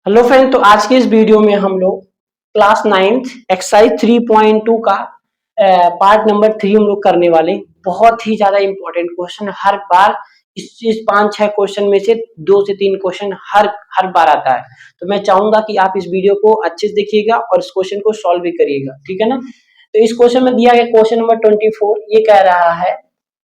Hello friend, तो आज के इस वीडियो में हम लोग क्लास 9th एक्सरसाइज 3.2 का पार्ट नंबर 3 हम लोग करने वाले। बहुत ही ज्यादा इंपॉर्टेंट क्वेश्चन, हर बार इस 5-6 क्वेश्चन में से 2 से 3 क्वेश्चन हर हर बार आता है। तो मैं चाहूंगा कि आप इस वीडियो को अच्छे से देखिएगा और इस क्वेश्चन को सॉल्व भी करिएगा, ठीक है ना। तो इस क्वेश्चन में दिया गया क्वेश्चन नंबर 24, ये कह रहा है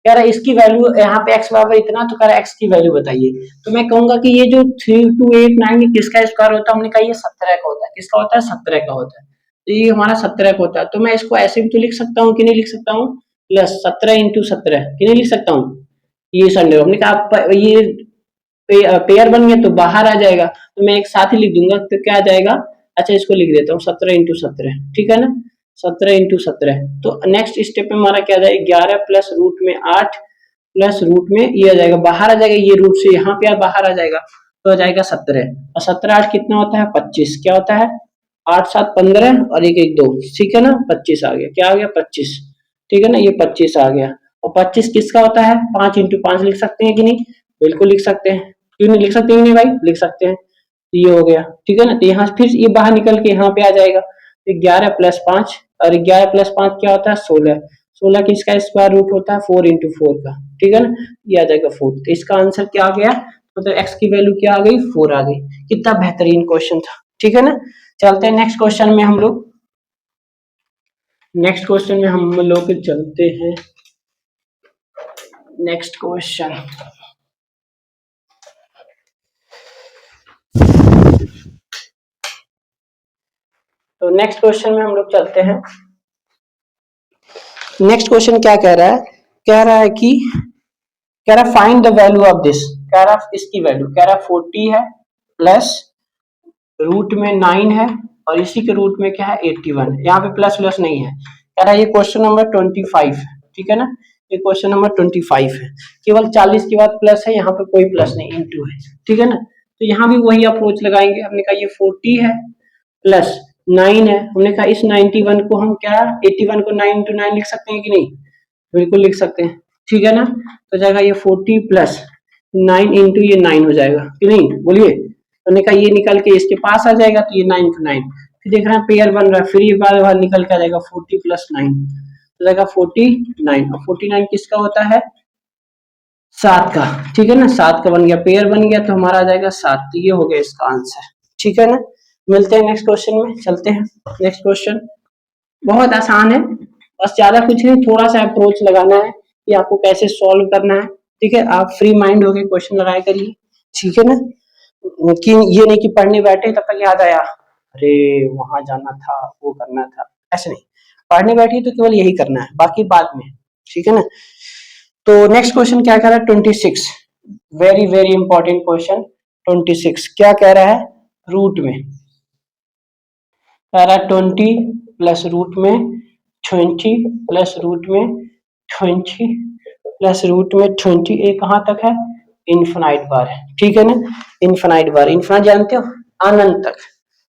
इसकी वैल्यू यहाँ पे x बराबर इतना, तो कह रहा है x की वैल्यू बताइए। तो मैं कहूंगा कि ये जो 3289 किसका स्क्वायर होता है, हमने कहा ये 17 का होता है। किसका होता है? 17 का होता है। तो ये हमारा 17 का होता है। तो मैं इसको ऐसे भी तो लिख सकता हूँ कि नहीं लिख सकता हूँ, प्लस 17 इंटू 17 कि नहीं लिख सकता हूँ। ये संडे हमने कहा ये पेयर बन गया तो बाहर आ जाएगा, तो मैं एक साथ ही लिख दूंगा तो क्या आ जाएगा। अच्छा, इसको लिख देता हूँ 17 इंटू 17, ठीक है ना। 17 इंटू 17, तो नेक्स्ट स्टेप में हमारा क्या आ जाएगा, 11 प्लस रूट में 8 प्लस रूट में ये आ जाएगा, बाहर आ जाएगा, ये रूट से यहाँ पे बाहर आ जाएगा तो आ जाएगा 17। और 17 8 कितना होता है? 25। क्या होता है? 8 7 15 और 1 1 2, ठीक है ना। 25 आ गया। क्या आ गया? 25, ठीक है ना। ये 25 आ गया। और 25 किसका होता है? 5 इंटू 5 लिख सकते हैं कि नहीं? बिल्कुल लिख सकते हैं। क्यों नहीं लिख सकते हैं? नहीं भाई, लिख सकते हैं। तो ये हो गया, ठीक है ना। तो यहाँ फिर ये बाहर निकल के यहाँ पे आ जाएगा, तो 11 प्लस 5, और 11 प्लस 5 क्या होता है? 16। 16 किसका स्क्वायर रूट होता है? 4 इंटू 4 का, ठीक है ना। ये आ जाएगा 4। तो इसका आंसर क्या आ गया, मतलब x की वैल्यू क्या आ गई? 4 आ गई। कितना बेहतरीन क्वेश्चन था, ठीक है ना। चलते हैं नेक्स्ट क्वेश्चन में हम लोग। नेक्स्ट क्वेश्चन में हम लोग चलते हैं। नेक्स्ट क्वेश्चन, तो नेक्स्ट क्वेश्चन में हम लोग चलते हैं। नेक्स्ट क्वेश्चन क्या कह रहा है? कह रहा है कि कह रहा find the value of this. कह रहा इसकी वैल्यू, कह रहा 40 है प्लस रूट में 9 है और इसी के रूट में क्या है? 81। यहाँ पे प्लस प्लस नहीं है। कह रहा है ये क्वेश्चन नंबर 25 है, ठीक है ना। ये क्वेश्चन नंबर 25 है। केवल 40 के बाद प्लस है, यहाँ पे कोई प्लस नहीं, इंटू है, ठीक है ना। तो यहाँ भी वही अप्रोच लगाएंगे। हमने कहा ये 40 है प्लस 9 है। हमने कहा इस 91 को हम क्या 81 को 9 इंटू 9 लिख सकते हैं कि नहीं? बिल्कुल लिख सकते हैं, ठीक है ना। तो जाएगा ये 40 प्लस 9 इंटू ये 9 हो जाएगा कि नहीं? बोलिए। तो हमने कहा ये निकल के इसके पास आ जाएगा, तो ये 9 इंटू 9। फिर देख रहे हैं पेयर बन रहा है, फिर ये बार बार निकल के आ जाएगा 40 प्लस 9, तो जाएगा 49। और 49 किसका होता है? 7 का, ठीक है ना। 7 का बन गया, पेयर बन गया, तो हमारा आ जाएगा 7। तो ये हो गया इसका आंसर, ठीक है ना। मिलते हैं नेक्स्ट क्वेश्चन में, चलते हैं। नेक्स्ट क्वेश्चन बहुत आसान है, बस ज्यादा कुछ नहीं, थोड़ा सा अप्रोच लगाना है कि आपको कैसे सॉल्व करना है, ठीक है। आप फ्री माइंड होके क्वेश्चन लगाया करिए, ठीक है ना। कि ये नहीं कि पढ़ने बैठे तब तक याद आया अरे वहां जाना था, वो करना था, ऐसे नहीं। पढ़ने बैठिए तो केवल यही करना है, बाकी बाद में, ठीक है ना। तो नेक्स्ट क्वेश्चन क्या कह रहा है? 26, वेरी वेरी इंपॉर्टेंट क्वेश्चन। 26 क्या कह रहा है? रूट में कह रहा है 20 प्लस रूट में 20 प्लस रूट में 20 प्लस रूट में 20। ये कहाँ तक है? इनफाइनाइट बार है, ठीक है ना। इनफाइनाइट बार, इनफाइनाइट जानते हो? अनंत तक,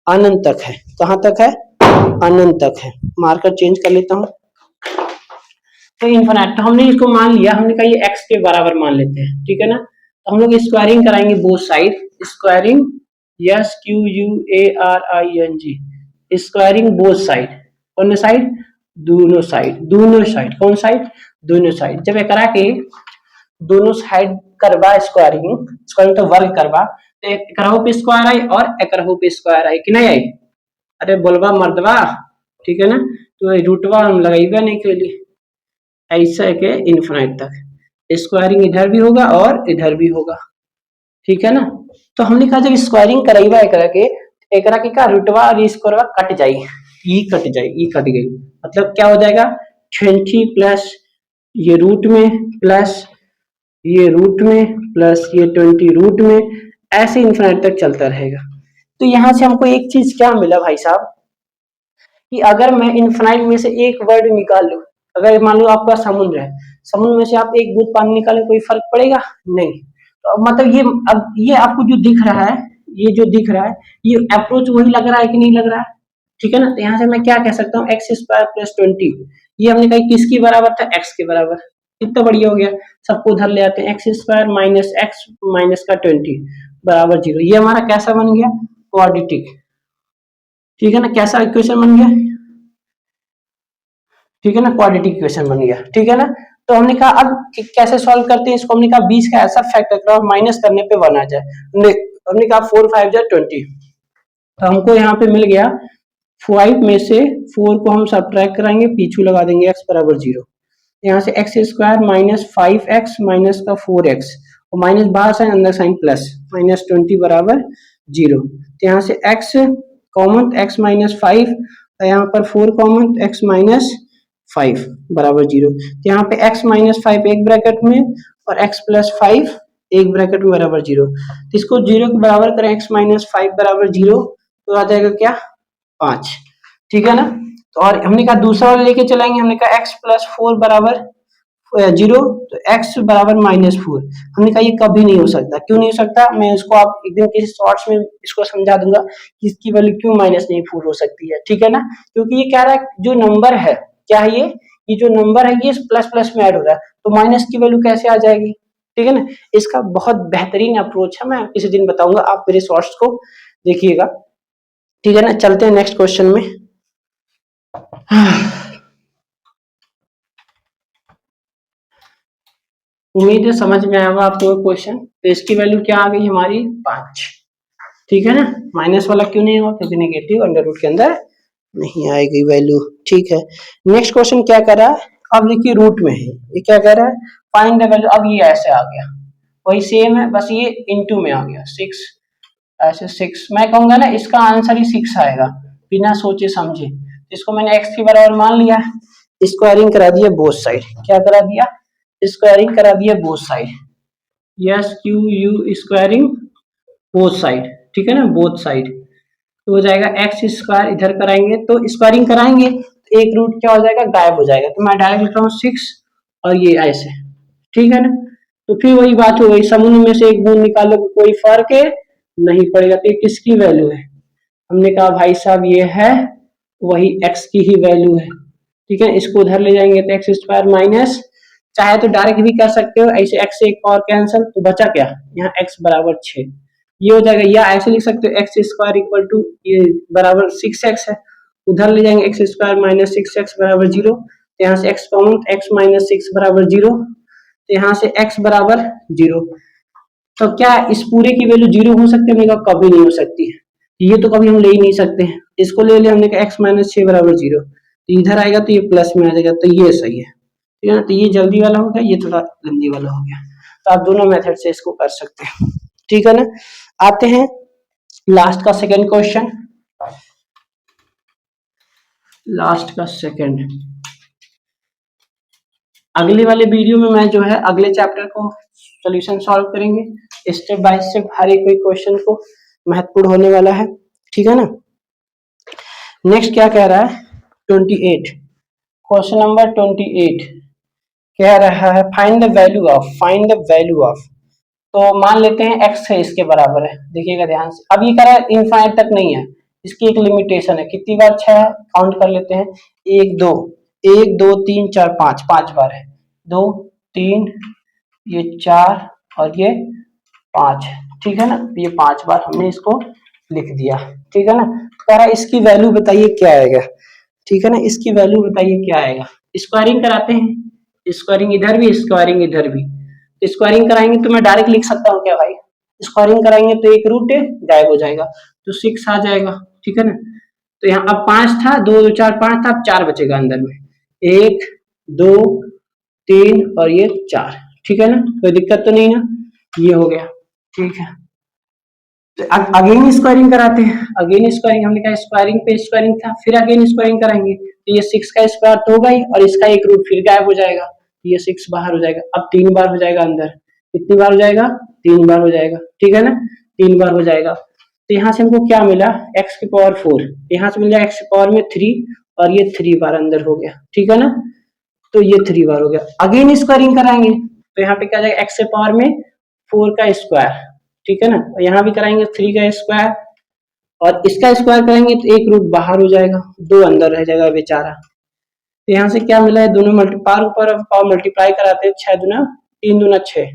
अनंत तक है। कहाँ तक है? अनंत तक है। मार्कर चेंज कर लेता हूँ। तो इनफाइनाइट, तो हमने इसको मान लिया, हमने कहा ये x के बराबर मान लेते हैं, ठीक है ना। तो हम लोग स्क्वायरिंग कराएंगे both side. Squaring, yes Q U A R I N G, squaring both side. कौन साइड? दोनों साइड। दोनों साइड कौन साइड? दोनों साइड। जब करा के दोनों साइड करवा स्क्वायरिंग, स्क्वायरिंग तो वर्ग करवा, तो एक करहु पे स्क्वायर आई और एक करहु पे स्क्वायर आई कि नहीं आई? अरे बोलवा मर्दवा, ठीक है ना। तो रूटवा हम लगाइबा नहीं के लिए, ऐसा के इनफाइनाइट तक स्क्वायरिंग इधर भी होगा और इधर भी होगा, ठीक है ना। तो हमने कहा जब स्क्वायरिंग कराइबा एकरा के का रूटवा और स्क्वायरवा कट जाई, ई कट जाई, ई कट गई, मतलब क्या हो जाएगा? 20 प्लस ये रूट में प्लस ये रूट में प्लस ये 20 रूट में, ऐसे इनफाइनाइट तक चलता रहेगा। तो यहां से हमको एक चीज क्या मिला भाई साहब, कि अगर मैं इनफाइनाइट में से एक वर्ड निकाल लूं, अगर मान लो आपका समुद्र है, समुद्र में से आप एक बूंद पानी निकालें, कोई फर्क पड़ेगा नहीं। तो मतलब ये, अब ये आपको जो दिख रहा है, ये जो दिख रहा है, ये अप्रोच वही लग रहा है कि नहीं लग रहा है? ठीक है ना। तो यहाँ से मैं क्या कह सकता हूँ, एक्स स्क्वायर प्लस 20, ये हमने कहा किसके बराबर था? एक्स के बराबर। कितना बढ़िया हो गया। सबको उधर ले आते हैं, x square minus x minus का 20 बराबर 0। ये हमारा कैसा बन गया? क्वाड्रेटिक, ठीक है ना, कैसा इक्वेशन बन गया, ठीक है ना, क्वाड्रेटिक इक्वेशन बन गया, ठीक है ना। तो हमने कहा अब कैसे सॉल्व करते हैं इसको, हमने कहा 20 का ऐसा फैक्टर करो माइनस करने पे 1 आ जाए, हमने कहा 4 5 जा 20, तो हमको यहाँ पे मिल गया 5 में से 4 को हम सब्ट्रैक्ट कराएंगे, पीछू लगा देंगे x बराबर 0, यहाँ से x square minus 5x minus का 4x और माइनस बाहर साइन अंदर साइन प्लस माइनस 20 बराबर 0, तो यहाँ से x कॉमन x माइनस 5, यहाँ पर 4 कॉमन x माइनस 5 बराबर 0, तो यहाँ पे x माइनस 5 एक ब्रैकेट में और x प्लस 5 एक ब्रैकेट में बराबर 0, तो इसको 0 के बराबर करें x माइनस 5 बराबर 0 तो आ जाएगा क्या 5, ठीक है ना। तो और हमने कहा दूसरा वाला लेके चलेंगे, हमने कहा x प्लस 4 बराबर 0, तो x बराबर माइनस 4, हमने कहा ये कभी नहीं हो सकता, क्यों नहीं हो सकता, मैं इसको आप एक दिन किसी शॉर्ट्स में इसको समझा दूंगा कि इसकी वैल्यू क्यों माइनस नहीं 4 हो सकती है, ठीक है ना, क्योंकि ये कह रहा है जो नंबर है क्या है ये जो नंबर है ये प्लस प्लस में ऐड हो रहा है, तो माइनस की वैल्यू कैसे आ जाएगी, ठीक है ना। इसका बहुत बेहतरीन अप्रोच है, मैं किसी दिन बताऊंगा, आप मेरे शॉर्ट्स को देखिएगा, ठीक है ना। चलते हैं नेक्स्ट क्वेश्चन में। उम्मीद है समझ में आएगा आपको क्वेश्चन, तो इसकी वैल्यू क्या आ गई हमारी 5, ठीक है ना, माइनस वाला क्यों नहीं हुआ, क्योंकि नेगेटिव अंडर रूट के अंदर नहीं आएगी वैल्यू, ठीक है। नेक्स्ट क्वेश्चन क्या कर रहा है, अब देखिए रूट में है, ये क्या कह रहा है फाइंड द वैल्यू, अब ये ऐसे आ गया, वही सेम है बस ये इनटू में आ गया 6, ऐसे 6, मैं कहूंगा ना इसका आंसर ही 6 आएगा बिना सोचे समझे, इसको मैंने x के बराबर मान लिया, स्क्वायरिंग करा दिया बोथ साइड, क्या करा दिया, स्क्वायरिंग करा दिया both side, yes Q you squaring both side, ठीक है ना, बोथ साइड, तो हो जाएगा एक्स स्क्वायर, इधर कराएंगे तो स्क्वायरिंग कराएंगे तो एक रूट क्या हो जाएगा गायब हो जाएगा, तो मैं डायरेक्ट लिख रहा हूँ 6 और ये ऐसे, ठीक है ना। तो फिर वही बात हो गई, समुद्र में से एक बूंद निकालो कोई फर्क नहीं पड़ेगा, तो ये किसकी वैल्यू है, हमने कहा भाई साहब ये है वही x की ही वैल्यू है, ठीक है, इसको उधर ले जाएंगे तो एक्स स्क्वायर माइनस, चाहे तो डायरेक्ट भी कर सकते हो ऐसे, x से एक पावर कैंसिल, तो बचा क्या यहाँ x बराबर 6, ये हो जाएगा, या ऐसे लिख सकते हो एक्स स्क्वायर इक्वल टू ये बराबर 6x है, उधर ले जाएंगे एक्स स्क्वायर माइनस 6x बराबर 0, तो यहाँ से x कॉमन x माइनस 6 बराबर 0, तो यहाँ से x बराबर 0, तो क्या इस पूरे की वैल्यू 0 हो सकती है, हमने कहा कभी नहीं हो सकती है, ये तो कभी हम ले ही नहीं सकते, इसको ले लिया हमने कहा x माइनस 6 बराबर 0, तो इधर आएगा तो ये प्लस में आ जाएगा, तो ये सही है, ठीक है ना, तो ये जल्दी वाला हो गया, ये थोड़ा जल्दी वाला हो गया, तो आप दोनों मेथड से इसको कर सकते हैं, ठीक है ना। आते हैं लास्ट का सेकंड क्वेश्चन, लास्ट का सेकंड, अगले वाले वीडियो में मैं जो है अगले चैप्टर को सॉल्यूशन सॉल्व करेंगे, स्टेप बाय स्टेप हर एक कोई क्वेश्चन को महत्वपूर्ण होने वाला है, ठीक है ना। नेक्स्ट क्या कह रहा है 28, क्वेश्चन नंबर 28 कह रहा है find the value of, find the value of, तो मान लेते हैं x है इसके बराबर है, देखिएगा ध्यान से, अब ये कह रहा है इनफाइनाइट तक नहीं है, इसकी एक लिमिटेशन है, कितनी बार 6 काउंट कर लेते हैं, 1 2 1 2 3 4 5, 5 बार है, 2 3 ये 4 और ये 5, ठीक है ना, ये 5 बार हमने इसको लिख दिया, ठीक है ना। कह रहा है इसकी वैल्यू बताइए क्या आएगा, ठीक है ना, इसकी वैल्यू बताइए क्या आएगा, स्क्वायरिंग कराते हैं, स्क्वायरिंग इधर भी स्क्वायरिंग इधर भी, स्क्वायरिंग कराएंगे तो मैं डायरेक्ट लिख सकता हूँ क्या भाई, स्क्वायरिंग कराएंगे तो एक रूट गायब हो जाएगा, तो 6 आ जाएगा, ठीक है ना। तो यहाँ अब 5 था, 2 2 4 5 था, अब 4 बचेगा अंदर में, 1 2 3 और ये 4, ठीक है ना, कोई दिक्कत तो नहीं ना, ये हो गया, ठीक है। तो अगेन स्क्वायरिंग कराते हैं, अगेन स्क्वायरिंग, हमने कहा स्क्वायरिंग पे स्क्वायरिंग था, फिर अगेन स्क्वायरिंग कराएंगे, तो ये 6 का स्क्वायर तो होगा ही और इसका एक रूट फिर गायब हो जाएगा, ये 6 बाहर हो जाएगा, अब 3 बार हो जाएगा अंदर, कितनी बार हो जाएगा 3 बार हो जाएगा, ठीक है ना, 3 बार हो जाएगा, तो यहाँ से हमको क्या मिला x की पावर 4, यहाँ से मिल जाएगा x की पावर में 3 और ये 3 बार अंदर हो गया, ठीक है ना, तो ये 3 बार हो गया, अगेन स्क्वायरिंग कराएंगे तो यहाँ पे क्या जाएगा x के पावर में 4 का स्क्वायर, ठीक है ना, और यहाँ भी कराएंगे 3 का स्क्वायर और इसका स्क्वायर करेंगे तो एक रूट बाहर हो जाएगा, 2 अंदर रह जाएगा बेचारा, तो यहाँ से क्या मिला है दोनों पावर मल्टीप्लाई कराते हैं, 6 दूना 3 दूना 6,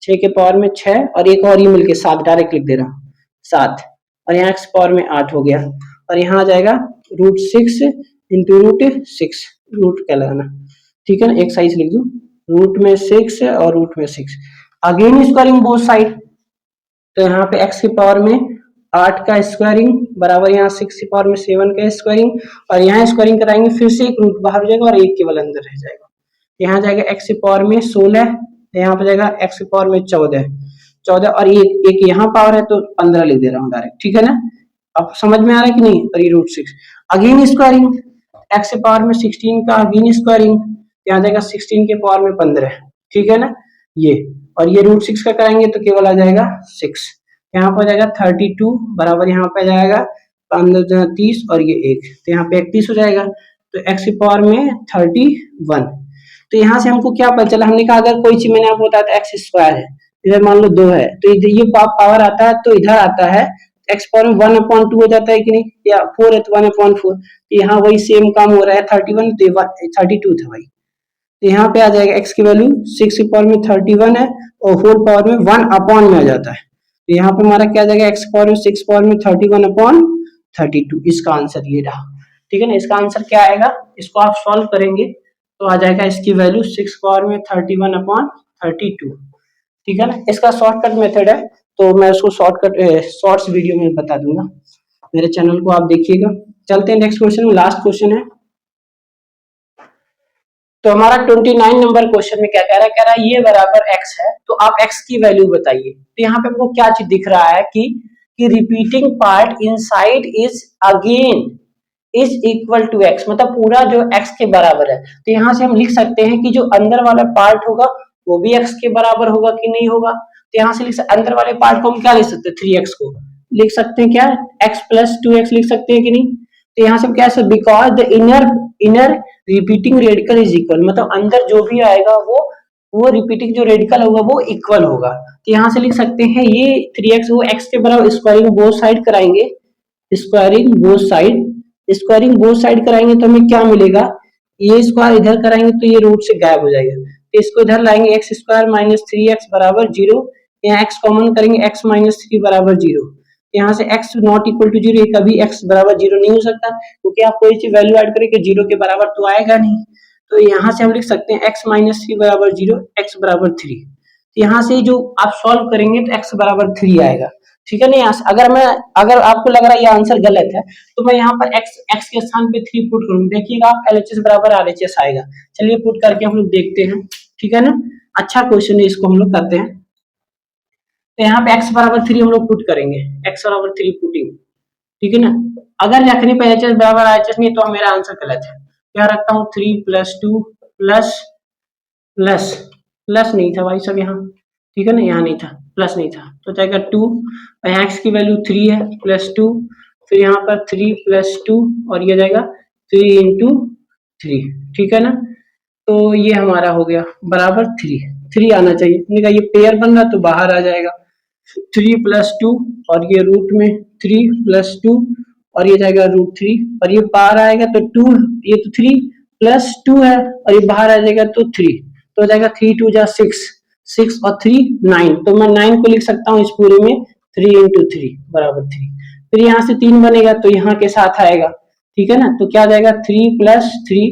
6 के पावर में 6 और एक और ये मिलके 7, डायरेक्ट लिख दे रहा हूँ 7, और यहाँ x पावर में 8 हो गया, और यहाँ आ जाएगा √6 इंटू √6, रूट क्या लगाना, ठीक है ना, एक साइज लिख दूं, रूट में 6 और रूट में 6, अगेन स्क्वायरिंग बोथ साइड, तो यहाँ पे x की पावर में 8 का स्क्वायरिंग बराबर यहाँ 6 की पावर में 7 का स्क्वायरिंग, और यहाँ स्क्वायरिंग कराएंगे फिर से एक रूट बाहर हो जाएगा और एक केवल अंदर रह जाएगा, यहाँ जाएगा x की पावर में 16, यहाँ पे जाएगा x की पावर में 14 और एक यहाँ पावर है तो 15 लिख दे रहा हूँ डायरेक्ट, ठीक है ना, अब समझ में आ रहा है कि नहीं, और ये √6 अगेन स्क्वायरिंग, x की पावर में 16 का अगेन स्क्वायरिंग, यहाँ जाएगा 16 के पावर में 15, ठीक है ना, ये, और ये √6 का कराएंगे तो केवल आ जाएगा 6, यहाँ पर जाएगा 32 बराबर, यहाँ पे जाएगा 15 30 और ये 1, तो यहाँ पे 31 हो जाएगा, तो x की पावर में 31, तो यहाँ से हमको क्या पता चला, हमने कहा अगर कोई चीज मैंने आपको बताया था x स्क्वायर है, इधर मान लो 2 है, तो इधर ये पावर आता है तो इधर आता है x पावर में 1/2 हो जाता है कि नहीं, या 4 है तो 1/4, तो यहाँ वही सेम काम हो रहा है, 31 तो 32 था भाई, तो यहाँ पे आ जाएगा x की वैल्यू 6 की पावर में 31 है और होल पावर में 1 में आ जाता है, तो यहाँ पे हमारा क्या आ जाएगा, x पावर में 6 पावर में 31/32, इसका आंसर ये रहा, ठीक है ना, इसका आंसर क्या आएगा, इसको आप सॉल्व करेंगे तो आ जाएगा इसकी वैल्यू 6 पावर में 31/32, ठीक है ना, इसका शॉर्टकट मेथड है, तो मैं उसको शॉर्ट्स वीडियो में बता दूंगा, मेरे चैनल को आप देखिएगा। चलते हैं नेक्स्ट क्वेश्चन में, लास्ट क्वेश्चन है, तो हमारा 29 नंबर क्वेश्चन में क्या कह रहा है ये बराबर x है, तो आप x की वैल्यू बताइए, तो यहाँ पे हमको क्या चीज दिख रहा है कि repeating part inside is again is equal to x, मतलब पूरा जो x के बराबर है, तो यहाँ से हम लिख सकते हैं कि जो अंदर वाला पार्ट होगा वो भी x के बराबर होगा कि नहीं होगा, तो यहाँ से लिख सकते अंदर वाले पार्ट को हम क्या लिख सकते हैं, 3x को लिख सकते हैं, क्या x + 2x लिख सकते हैं कि नहीं, तो यहाँ से हम क्या सकते, because the inner repeating radical is equal, मतलब अंदर जो भी आएगा वो रिपीटिंग जो रेडिकल होगा वो इक्वल होगा, तो यहाँ से लिख सकते हैं ये 3x वो x के बराबर, स्क्वायरिंग बोथ साइड कराएंगे, स्क्वायरिंग बोथ साइड कराएंगे तो हमें क्या मिलेगा, ये स्क्वायर इधर कराएंगे तो ये रूट से गायब हो जाएगा, तो इसको इधर लाएंगे x² - 3x बराबर 0, यहाँ x कॉमन करेंगे x - 3 बराबर 0, यहाँ से x नॉट इक्वल टू 0, कभी x बराबर 0 नहीं हो सकता, क्योंकि आप कोई चीज वैल्यू ऐड करेंगे 0 के बराबर तो आएगा नहीं, तो यहाँ से हम लिख सकते हैं x - 3 बराबर 0, x बराबर 3, यहाँ से जो आप सॉल्व करेंगे तो x बराबर 3 आएगा, ठीक है ना, अगर आपको लग रहा है ये आंसर गलत है तो मैं यहाँ पर x के स्थान पे 3 पुट करूंगा, देखिएगा आप LHS बराबर RHS आएगा, चलिए पुट करके हम लोग देखते हैं, ठीक है ना, अच्छा क्वेश्चन है, इसको हम लोग करते हैं, तो यहाँ पे x बराबर 3 हम लोग पुट करेंगे, x बराबर 3 पुटिंग, ठीक है ना, अगर रखने पे LHS बराबर RHS नहीं तो मेरा आंसर गलत है, क्या रखता हूँ 3 + 2 प्लस नहीं था भाई सब यहाँ, ठीक है ना, यहाँ नहीं था, प्लस नहीं था, तो जाएगा 2, और यहाँ x की वैल्यू 3 है +2, फिर यहाँ पर 3 + 2 और ये जाएगा 3 × 3, ठीक है ना, तो ये हमारा हो गया बराबर 3 आना चाहिए, हमने कहा ये पेयर बन रहा तो बाहर आ जाएगा, 3 + 2 और ये रूट में 3 + 2 और ये जाएगा √3 और ये बाहर आएगा तो 2, ये तो 3 + 2 है और ये बाहर आ जाएगा तो 3, तो हो जाएगा 3 × 2 = 6 और 3 9, तो मैं 9 को लिख सकता हूँ इस पूरे में 3 × 3 बराबर 3, फिर यहाँ से 3 बनेगा तो यहाँ के साथ आएगा, ठीक है ना, तो क्या जाएगा 3 + 3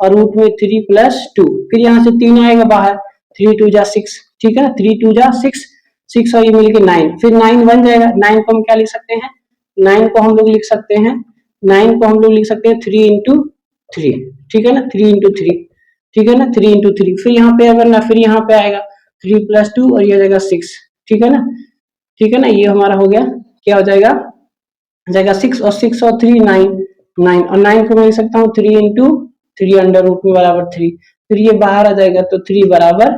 और रूट में 3 + 2, फिर यहाँ से 3 आएगा बाहर, 3 × 2 = 6, ठीक है ना, 3 × 2 = 6 और ये मिलके 9, फिर 9 बन जाएगा, 9 को हम क्या लिख सकते हैं, 9 को हम लोग लिख सकते हैं 3 × 3, ठीक है ना, 3 × 3, ठीक है ना, 3 × 3, फिर यहाँ पे अगर ना, फिर यहाँ पे आएगा 3 + 2 और ये आ जाएगा 6, ठीक है ना, ये हमारा हो गया, क्या हो जाएगा 6 और 6 और 3 9 और 9 को मैं लिख सकता हूँ 3 × 3 अंडर रूट में बराबर 3, फिर ये बाहर आ जाएगा तो 3 बराबर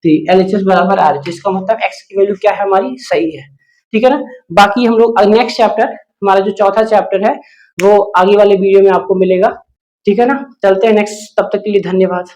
3, LHS बराबर RHS, इसका मतलब x की वैल्यू क्या है हमारी, सही है, ठीक है ना, बाकी हम लोग नेक्स्ट चैप्टर, हमारा जो चौथा चैप्टर है वो आगे वाले वीडियो में आपको मिलेगा, ठीक है ना, चलते हैं नेक्स्ट, तब तक के लिए धन्यवाद।